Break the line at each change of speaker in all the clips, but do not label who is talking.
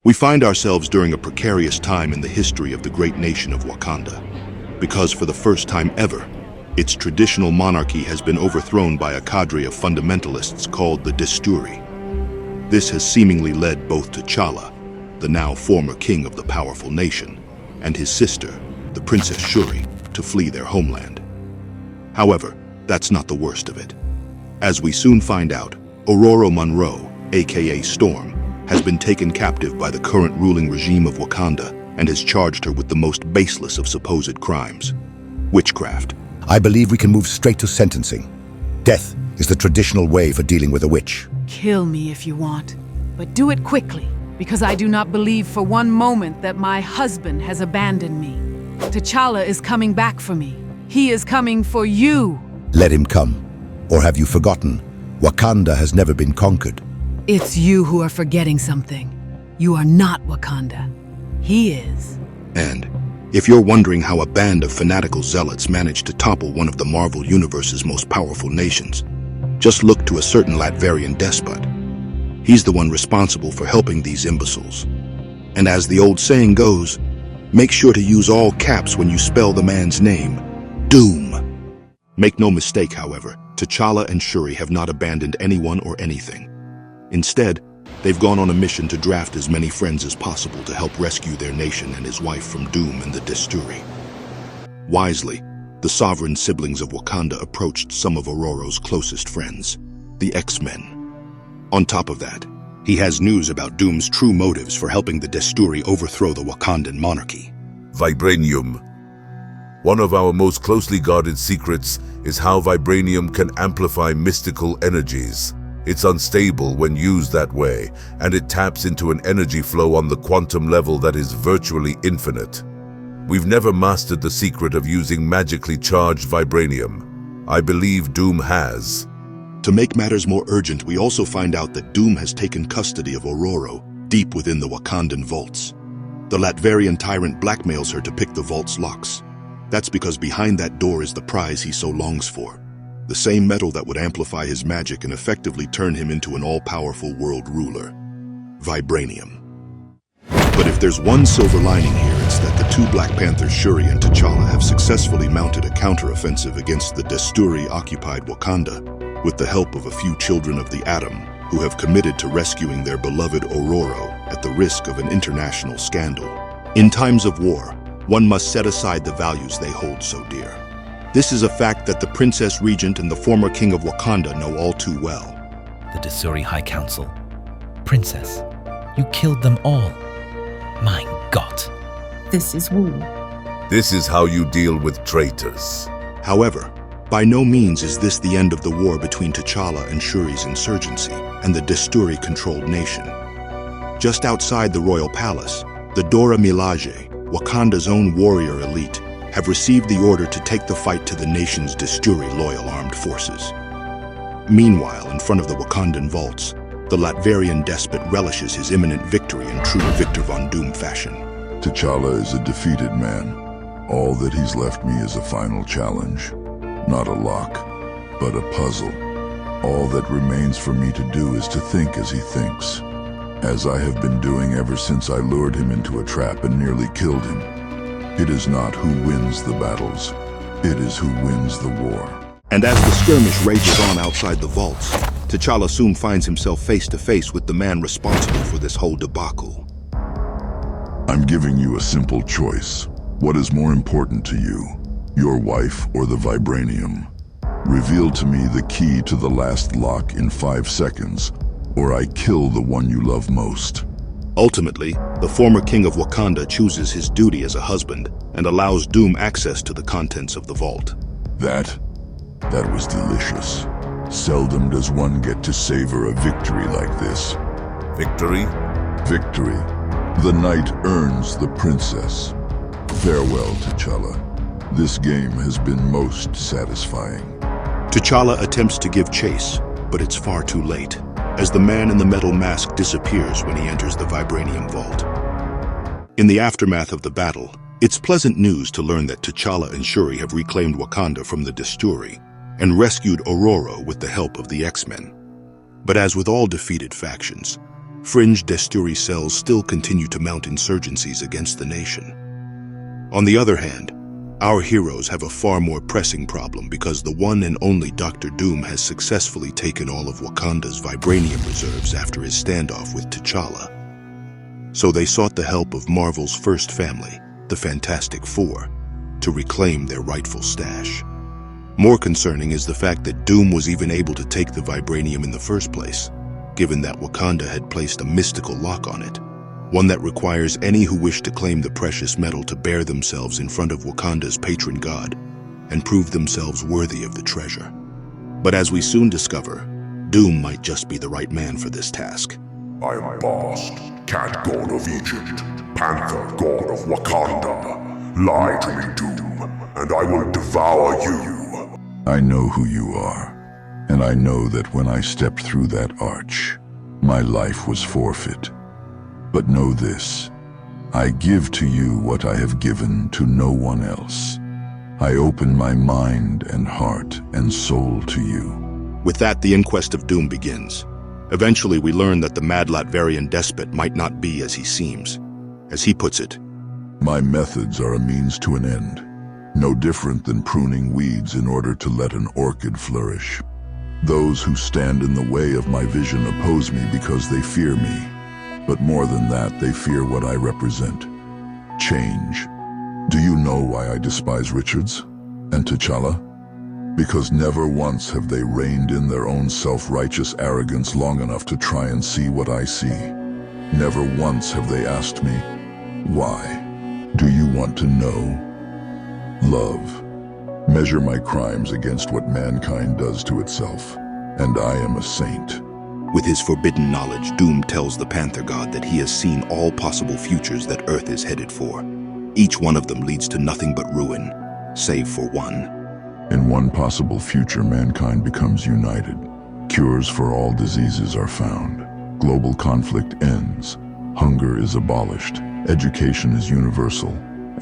We find ourselves during a precarious time in the history of the great nation of Wakanda, because for the first time ever, its traditional monarchy has been overthrown by a cadre of fundamentalists called the Desturi. This has seemingly led both T'Challa, the now former king of the powerful nation, and his sister, the Princess Shuri, to flee their homeland. However, that's not the worst of it. As we soon find out, Ororo Monroe, aka Storm, has been taken captive by the current ruling regime of Wakanda and has charged her with the most baseless of supposed crimes: witchcraft.
I believe we can move straight to sentencing. Death is the traditional way for dealing with a witch.
Kill me if you want, but do it quickly, because I do not believe for one moment that my husband has abandoned me. T'Challa is coming back for me. He is coming for you.
Let him come. Or have you forgotten? Wakanda has never been conquered.
It's you who are forgetting something. You are not Wakanda. He is.
And if you're wondering how a band of fanatical zealots managed to topple one of the Marvel Universe's most powerful nations, just look to a certain Latverian despot. He's the one responsible for helping these imbeciles. And as the old saying goes, make sure to use all caps when you spell the man's name: Doom. Make no mistake, however, T'Challa and Shuri have not abandoned anyone or anything. Instead, they've gone on a mission to draft as many friends as possible to help rescue their nation and his wife from Doom and the Desturi. Wisely, the sovereign siblings of Wakanda approached some of Ororo's closest friends, the X-Men. On top of that, he has news about Doom's true motives for helping the Desturi overthrow the Wakandan monarchy.
Vibranium. One of our most closely guarded secrets is how vibranium can amplify mystical energies. It's unstable when used that way, and it taps into an energy flow on the quantum level that is virtually infinite. We've never mastered the secret of using magically charged vibranium. I believe Doom has.
To make matters more urgent, we also find out that Doom has taken custody of Ororo, deep within the Wakandan vaults. The Latverian tyrant blackmails her to pick the vault's locks. That's because behind that door is the prize he so longs for. The same metal that would amplify his magic and effectively turn him into an all-powerful world ruler: vibranium. But if there's one silver lining here, it's that the two Black Panthers, Shuri and T'Challa, have successfully mounted a counteroffensive against the Desturi-occupied Wakanda, with the help of a few children of the Atom, who have committed to rescuing their beloved Ororo at the risk of an international scandal. In times of war, one must set aside the values they hold so dear. This is a fact that the Princess Regent and the former King of Wakanda know all too well.
The Desturi High Council. Princess, you killed them all. Mein Gott.
This is war.
This is how you deal with traitors.
However, by no means is this the end of the war between T'Challa and Shuri's insurgency and the Desturi-controlled nation. Just outside the royal palace, the Dora Milaje, Wakanda's own warrior elite, have received the order to take the fight to the nation's Desturi loyal armed forces. Meanwhile, in front of the Wakandan vaults, the Latverian despot relishes his imminent victory in true Victor Von Doom fashion.
T'Challa is a defeated man. All that he's left me is a final challenge. Not a lock, but a puzzle. All that remains for me to do is to think as he thinks, as I have been doing ever since I lured him into a trap and nearly killed him. It is not who wins the battles, it is who wins the war.
And as the skirmish rages on outside the vaults, T'Challa soon finds himself face to face with the man responsible for this whole debacle.
I'm giving you a simple choice. What is more important to you, your wife or the vibranium? Reveal to me the key to the last lock in 5 seconds, or I kill the one you love most.
Ultimately, the former King of Wakanda chooses his duty as a husband and allows Doom access to the contents of the vault.
That was delicious. Seldom does one get to savor a victory like this.
Victory?
Victory. The knight earns the princess. Farewell, T'Challa. This game has been most satisfying.
T'Challa attempts to give chase, but it's far too late, as the man in the metal mask disappears when he enters the vibranium vault. In the aftermath of the battle, it's pleasant news to learn that T'Challa and Shuri have reclaimed Wakanda from the Desturi and rescued Ororo with the help of the X-Men. But as with all defeated factions, fringe Desturi cells still continue to mount insurgencies against the nation. On the other hand, our heroes have a far more pressing problem because the one and only Dr. Doom has successfully taken all of Wakanda's vibranium reserves after his standoff with T'Challa. So they sought the help of Marvel's first family, the Fantastic Four, to reclaim their rightful stash. More concerning is the fact that Doom was even able to take the vibranium in the first place, given that Wakanda had placed a mystical lock on it, one that requires any who wish to claim the precious metal to bear themselves in front of Wakanda's patron god and prove themselves worthy of the treasure. But as we soon discover, Doom might just be the right man for this task.
I am Bast, Cat God of Egypt, Panther God of Wakanda. Lie to me, Doom, and I will devour you.
I know who you are, and I know that when I stepped through that arch, my life was forfeit. But know this, I give to you what I have given to no one else. I open my mind and heart and soul to you.
With that, the inquest of Doom begins. Eventually, we learn that the mad Latverian despot might not be as he seems. As he puts it,
My methods are a means to an end, no different than pruning weeds in order to let an orchid flourish. Those who stand in the way of my vision oppose me because they fear me. But more than that, they fear what I represent. Change. Do you know why I despise Richards and T'Challa? Because never once have they reined in their own self-righteous arrogance long enough to try and see what I see. Never once have they asked me, why? Do you want to know? Love. Measure my crimes against what mankind does to itself, and I am a saint.
with his forbidden knowledge, Doom tells the Panther God that he has seen all possible futures that Earth is headed for. Each one of them leads to nothing but ruin, save for one.
In one possible future, mankind becomes united. Cures for all diseases are found. Global conflict ends. Hunger is abolished. Education is universal,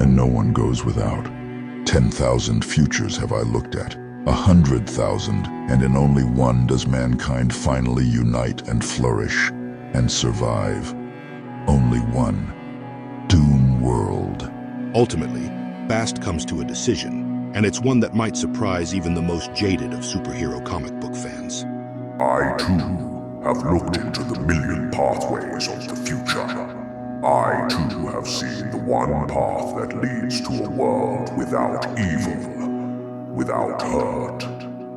and no one goes without. 10,000 futures have I looked at. 100,000, and in only one does mankind finally unite and flourish and survive. Only one. Doom World.
Ultimately, Bast comes to a decision, and it's one that might surprise even the most jaded of superhero comic book fans.
I, too, have looked into the million pathways of the future. I, too, have seen the one path that leads to a world without evil, without hurt,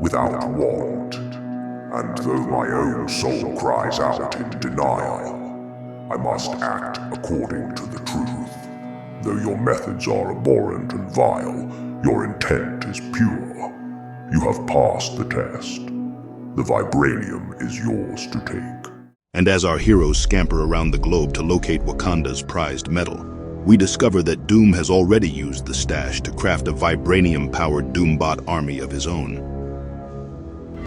without want. And though my own soul cries out in denial, I must act according to the truth. Though your methods are abhorrent and vile, your intent is pure. You have passed the test. The vibranium is yours to take.
And as our heroes scamper around the globe to locate Wakanda's prized metal, we discover that Doom has already used the stash to craft a vibranium-powered Doombot army of his own.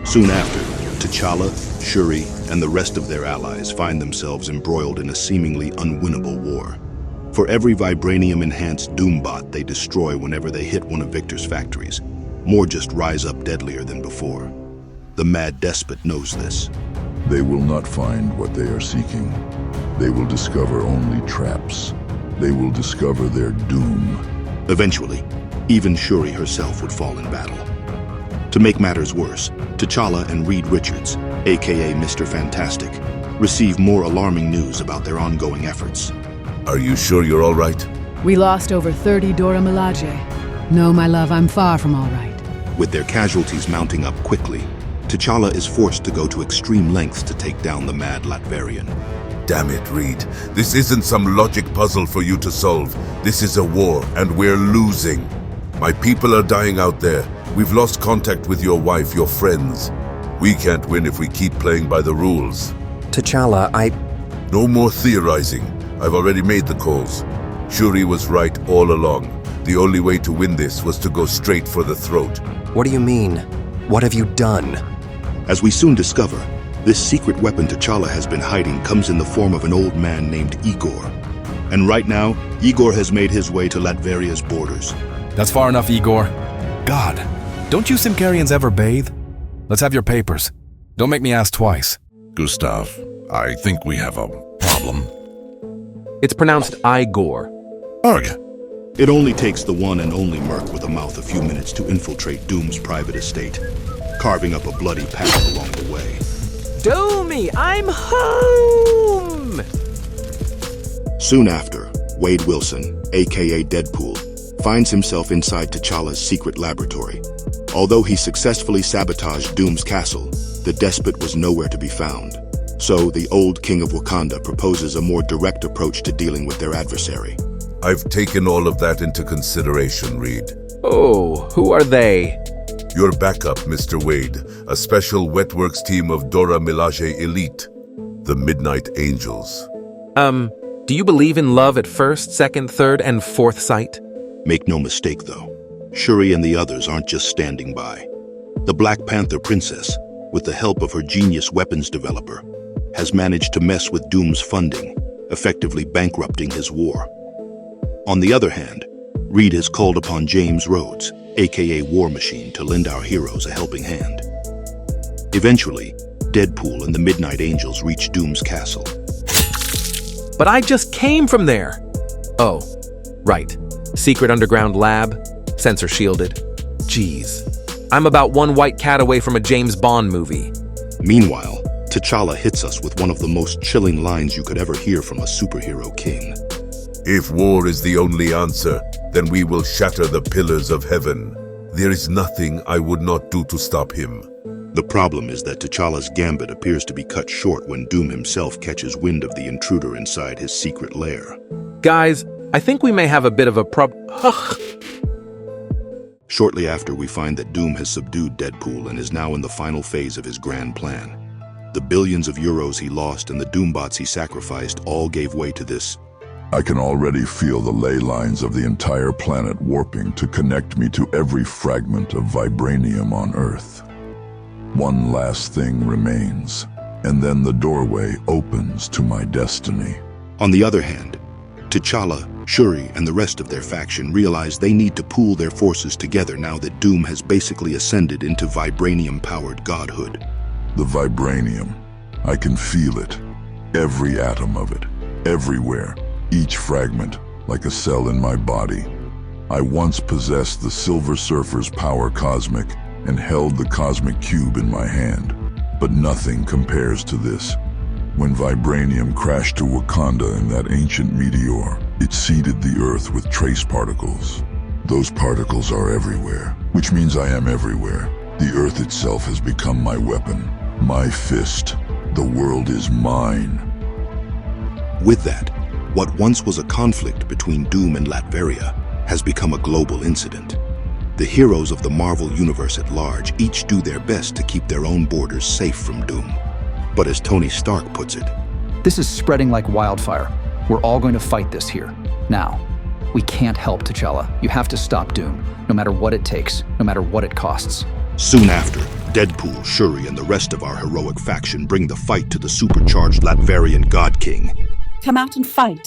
Soon after, T'Challa, Shuri, and the rest of their allies find themselves embroiled in a seemingly unwinnable war. For every vibranium-enhanced Doombot they destroy whenever they hit one of Victor's factories, more just rise up deadlier than before. The Mad Despot knows this.
They will not find what they are seeking. They will discover only traps. They will discover their doom.
Eventually, even Shuri herself would fall in battle. To make matters worse, T'Challa and Reed Richards, aka Mr. Fantastic, receive more alarming news about their ongoing efforts.
Are you sure you're all right?
We lost over 30 Dora Milaje. No, my love, I'm far from all right.
With their casualties mounting up quickly, T'Challa is forced to go to extreme lengths to take down the mad Latverian.
Damn it, Reed. This isn't some logic puzzle for you to solve. This is a war, and we're losing. My people are dying out there. We've lost contact with your wife, your friends. We can't win if we keep playing by the rules.
T'Challa,
No more theorizing. I've already made the calls. Shuri was right all along. The only way to win this was to go straight for the throat.
What do you mean? What have you done?
As we soon discover, this secret weapon T'Challa has been hiding comes in the form of an old man named Igor. And right now, Igor has made his way to Latveria's borders.
That's far enough, Igor. God, don't you Symkarians ever bathe? Let's have your papers. Don't make me ask twice.
Gustav, I think we have a
problem?
It's pronounced Igor.
Arg.
It only takes the one and only merc with a mouth a few minutes to infiltrate Doom's private estate, carving up a bloody path along the way.
Doomy, I'm home!
Soon after, Wade Wilson, aka Deadpool, finds himself inside T'Challa's secret laboratory. Although he successfully sabotaged Doom's castle, the despot was nowhere to be found. So the old king of Wakanda proposes a more direct approach to dealing with their adversary.
I've taken all of that into consideration, Reed.
Oh, who are they?
Your backup, Mr. Wade, a special Wetworks team of Dora Milaje elite, the Midnight Angels.
Do you believe in love at first, second, third, and fourth sight?
Make no mistake, though, Shuri and the others aren't just standing by. The Black Panther Princess, with the help of her genius weapons developer, has managed to mess with Doom's funding, effectively bankrupting his war. On the other hand, Reed has called upon James Rhodes, aka War Machine, to lend our heroes a helping hand. Eventually, Deadpool and the Midnight Angels reach Doom's castle.
But I just came from there! Oh, right. Secret underground lab, sensor shielded. Jeez. I'm about one white cat away from a James Bond movie.
Meanwhile, T'Challa hits us with one of the most chilling lines you could ever hear from a superhero king.
If war is the only answer, then we will shatter the pillars of heaven. There is nothing I would not do to stop him.
The problem is that T'Challa's gambit appears to be cut short when Doom himself catches wind of the intruder inside his secret lair.
Guys, I think we may have a bit of a
Shortly after, we find that Doom has subdued Deadpool and is now in the final phase of his grand plan. The billions of euros he lost and the Doombots he sacrificed all gave way to this.
I can already feel the ley lines of the entire planet warping to connect me to every fragment of vibranium on Earth. One last thing remains, and then the doorway opens to my destiny.
On the other hand, T'Challa, Shuri, and the rest of their faction realize they need to pool their forces together now that Doom has basically ascended into vibranium-powered godhood.
The vibranium. I can feel it. Every atom of it. Everywhere. Each fragment, like a cell in my body. I once possessed the Silver Surfer's power cosmic and held the cosmic cube in my hand. But nothing compares to this. When vibranium crashed to Wakanda in that ancient meteor, it seeded the Earth with trace particles. Those particles are everywhere, which means I am everywhere. The Earth itself has become my weapon, my fist. The world is mine.
With that, what once was a conflict between Doom and Latveria has become a global incident. The heroes of the Marvel Universe at large each do their best to keep their own borders safe from Doom. But as Tony Stark puts it,
this is spreading like wildfire. We're all going to fight this here, now. We can't help T'Challa. You have to stop Doom, no matter what it takes, no matter what it costs.
Soon after, Deadpool, Shuri, and the rest of our heroic faction bring the fight to the supercharged Latverian God King.
Come out and fight.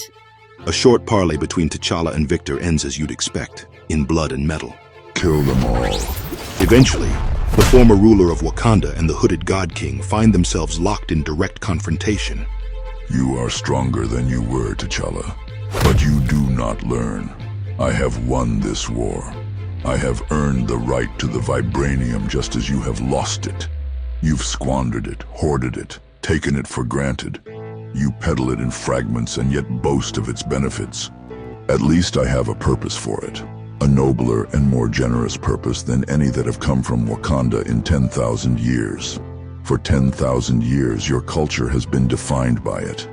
A short parley between T'Challa and Victor ends as you'd expect, in blood and metal.
Kill them all.
Eventually, the former ruler of Wakanda and the Hooded God King find themselves locked in direct confrontation.
You are stronger than you were, T'Challa. But you do not learn. I have won this war. I have earned the right to the vibranium just as you have lost it. You've squandered it, hoarded it, taken it for granted. You peddle it in fragments and yet boast of its benefits. At least I have a purpose for it. A nobler and more generous purpose than any that have come from Wakanda in 10,000 years. For 10,000 years, your culture has been defined by it.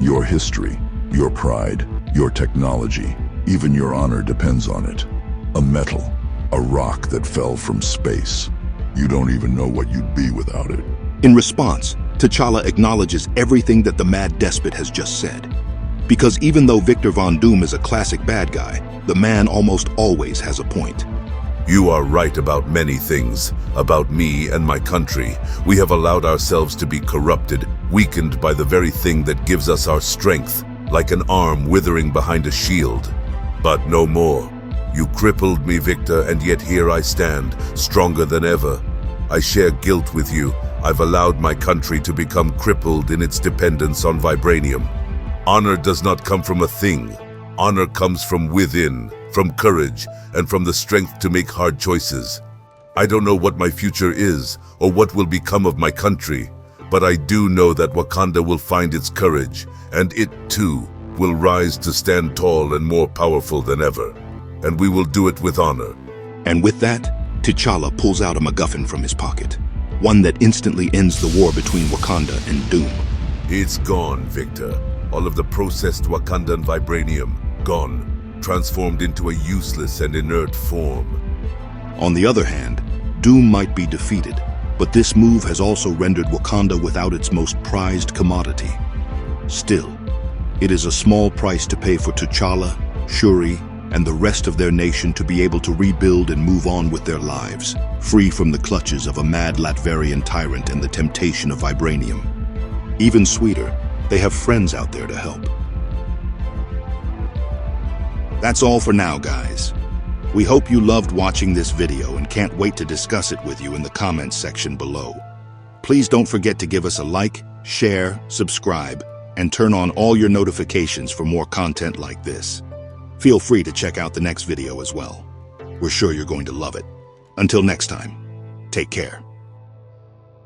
Your history, your pride, your technology, even your honor depends on it. A metal, a rock that fell from space. You don't even know what you'd be without it.
In response, T'Challa acknowledges everything that the Mad Despot has just said. Because even though Victor Von Doom is a classic bad guy, the man almost always has a point.
You are right about many things, about me and my country. We have allowed ourselves to be corrupted, weakened by the very thing that gives us our strength, like an arm withering behind a shield. But no more. You crippled me, Victor, and yet here I stand, stronger than ever. I share guilt with you. I've allowed my country to become crippled in its dependence on vibranium. Honor does not come from a thing. Honor comes from within, from courage, and from the strength to make hard choices. I don't know what my future is, or what will become of my country, but I do know that Wakanda will find its courage, and it, too, will rise to stand tall and more powerful than ever. And we will do it with honor.
And with that, T'Challa pulls out a MacGuffin from his pocket, one that instantly ends the war between Wakanda and Doom.
It's gone, Victor. All of the processed Wakandan vibranium, gone, transformed into a useless and inert form.
On the other hand, Doom might be defeated, but this move has also rendered Wakanda without its most prized commodity. Still, it is a small price to pay for T'Challa, Shuri, and the rest of their nation to be able to rebuild and move on with their lives, free from the clutches of a mad Latverian tyrant and the temptation of vibranium. Even sweeter, they have friends out there to help. That's all for now, guys. We hope you loved watching this video and can't wait to discuss it with you in the comments section below. Please don't forget to give us a like, share, subscribe, and turn on all your notifications for more content like this. Feel free to check out the next video as well. We're sure you're going to love it. Until next time, take care.